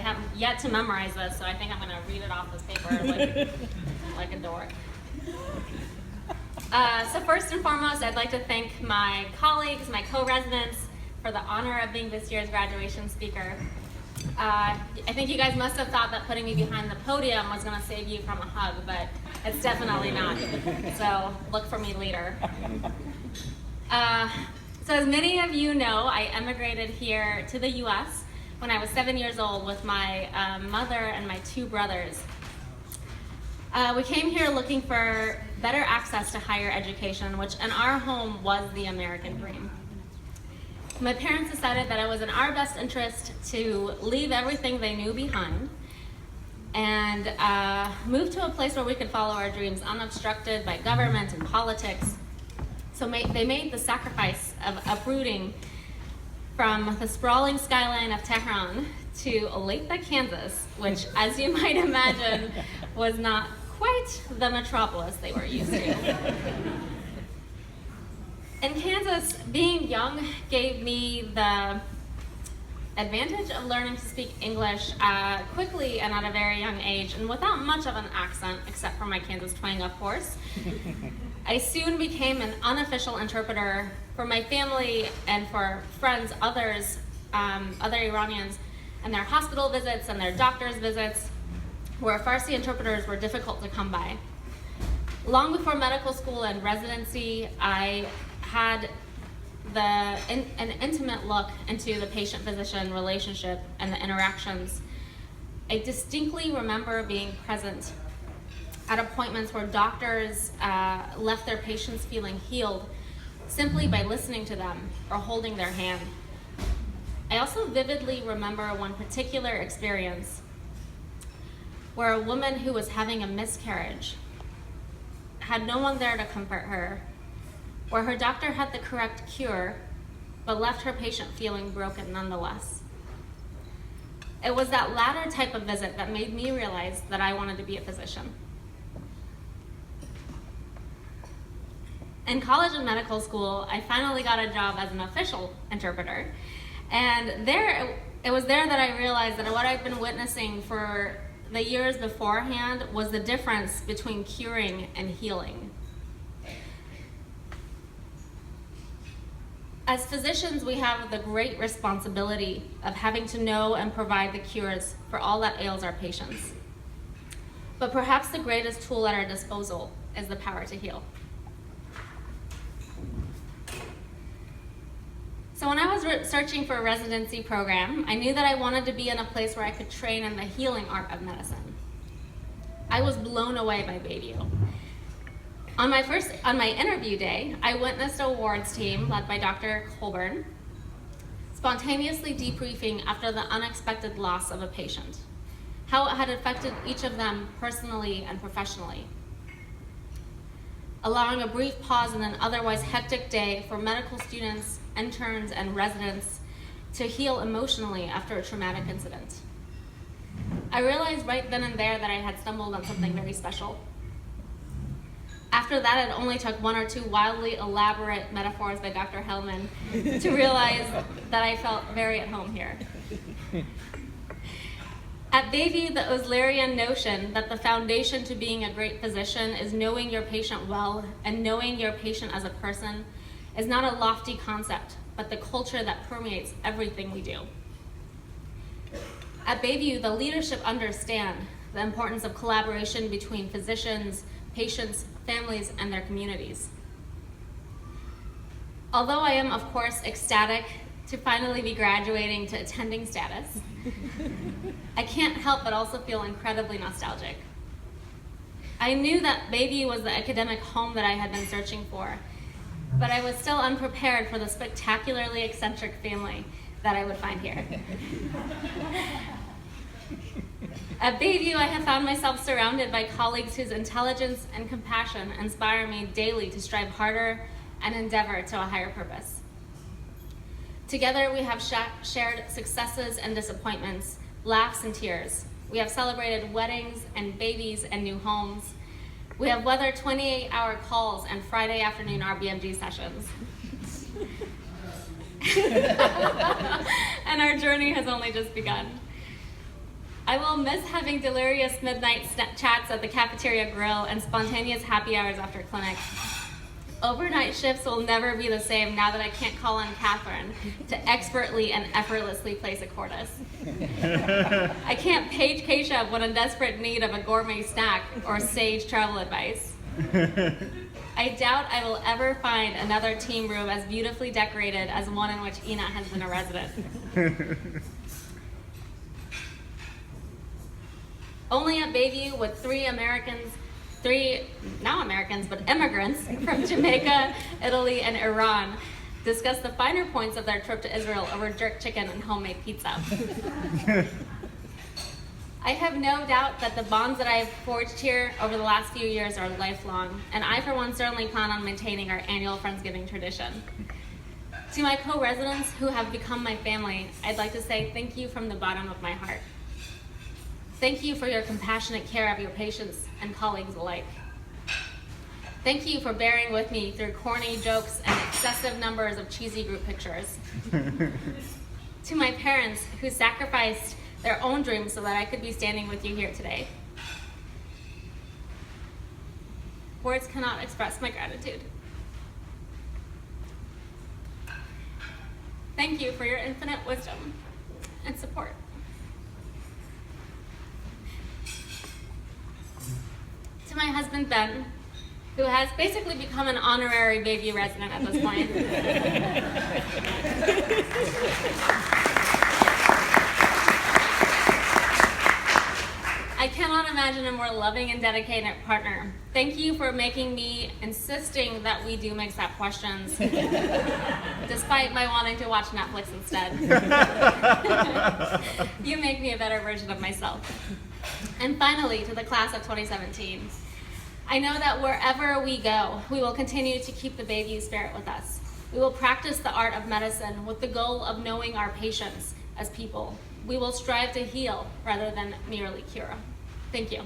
have yet to memorize this, so I think I'm going to read it off this paper like a dork. So first and foremost, I'd like to thank my colleagues, my co-residents, for the honor of being this year's graduation speaker. I think you guys must have thought that putting me behind the podium was going to save you from a hug, but it's definitely not. So look for me later. So as many of you know, I emigrated here to the US when I was 7 years old with my mother and my 2 brothers. We came here looking for better access to higher education, which in our home was the American dream. My parents decided that it was in our best interest to leave everything they knew behind and move to a place where we could follow our dreams unobstructed by government and politics. So they made the sacrifice of uprooting from the sprawling skyline of Tehran to Olathe, Kansas, which, as you might imagine, was not quite the metropolis they were used to. In Kansas, being young gave me the advantage of learning to speak English quickly and at a very young age, and without much of an accent, except for my Kansas twang, of course. I soon became an unofficial interpreter for my family and for friends, other Iranians, and their hospital visits and their doctor's visits, where Farsi interpreters were difficult to come by. Long before medical school and residency, I had an intimate look into the patient-physician relationship and the interactions. I distinctly remember being present at appointments where doctors left their patients feeling healed simply by listening to them or holding their hand. I also vividly remember one particular experience where a woman who was having a miscarriage had no one there to comfort her, where her doctor had the correct cure, but left her patient feeling broken nonetheless. It was that latter type of visit that made me realize that I wanted to be a physician. In college and medical school, I finally got a job as an official interpreter, and it was there that I realized that what I'd been witnessing for the years beforehand was the difference between curing and healing. As physicians, we have the great responsibility of having to know and provide the cures for all that ails our patients. But perhaps the greatest tool at our disposal is the power to heal. So when I was searching for a residency program, I knew that I wanted to be in a place where I could train in the healing art of medicine. I was blown away by Bayview. On my interview day, I witnessed a wards team led by Dr. Colburn spontaneously debriefing after the unexpected loss of a patient, how it had affected each of them personally and professionally. Allowing a brief pause in an otherwise hectic day for medical students, interns, and residents to heal emotionally after a traumatic incident. I realized right then and there that I had stumbled on something very special. After that, it only took 1 or 2 wildly elaborate metaphors by Dr. Hellman to realize that I felt very at home here. At Bayview, the Oslerian notion that the foundation to being a great physician is knowing your patient well and knowing your patient as a person is not a lofty concept, but the culture that permeates everything we do. At Bayview, the leadership understand the importance of collaboration between physicians, patients, families, and their communities. Although I am, of course, ecstatic to finally be graduating to attending status, I can't help but also feel incredibly nostalgic. I knew that Bayview was the academic home that I had been searching for, but I was still unprepared for the spectacularly eccentric family that I would find here. At Bayview, I have found myself surrounded by colleagues whose intelligence and compassion inspire me daily to strive harder and endeavor to a higher purpose. Together, we have shared successes and disappointments, laughs and tears. We have celebrated weddings and babies and new homes. We have weathered 28-hour calls and Friday afternoon RBMG sessions. And our journey has only just begun. I will miss having delirious midnight chats at the cafeteria grill and spontaneous happy hours after clinic. Overnight shifts will never be the same now that I can't call on Catherine to expertly and effortlessly place a cordis. I can't page Keisha when in desperate need of a gourmet snack or sage travel advice. I doubt I will ever find another team room as beautifully decorated as one in which Ina has been a resident. Only at Bayview would three immigrants from Jamaica, Italy, and Iran discuss the finer points of their trip to Israel over jerk chicken and homemade pizza. I have no doubt that the bonds that I have forged here over the last few years are lifelong, and I, for one, certainly plan on maintaining our annual Friendsgiving tradition. To my co-residents who have become my family, I'd like to say thank you from the bottom of my heart. Thank you for your compassionate care of your patients and colleagues alike. Thank you for bearing with me through corny jokes and excessive numbers of cheesy group pictures. To my parents who sacrificed their own dreams so that I could be standing with you here today. Words cannot express my gratitude. Thank you for your infinite wisdom and support. To my husband, Ben, who has basically become an honorary Bayview resident at this point. I cannot imagine a more loving and dedicated partner. Thank you for making me insisting that we do mix-up questions, despite my wanting to watch Netflix instead. You make me a better version of myself. And finally, to the class of 2017. I know that wherever we go, we will continue to keep the Bayview spirit with us. We will practice the art of medicine with the goal of knowing our patients as people. We will strive to heal rather than merely cure. Thank you.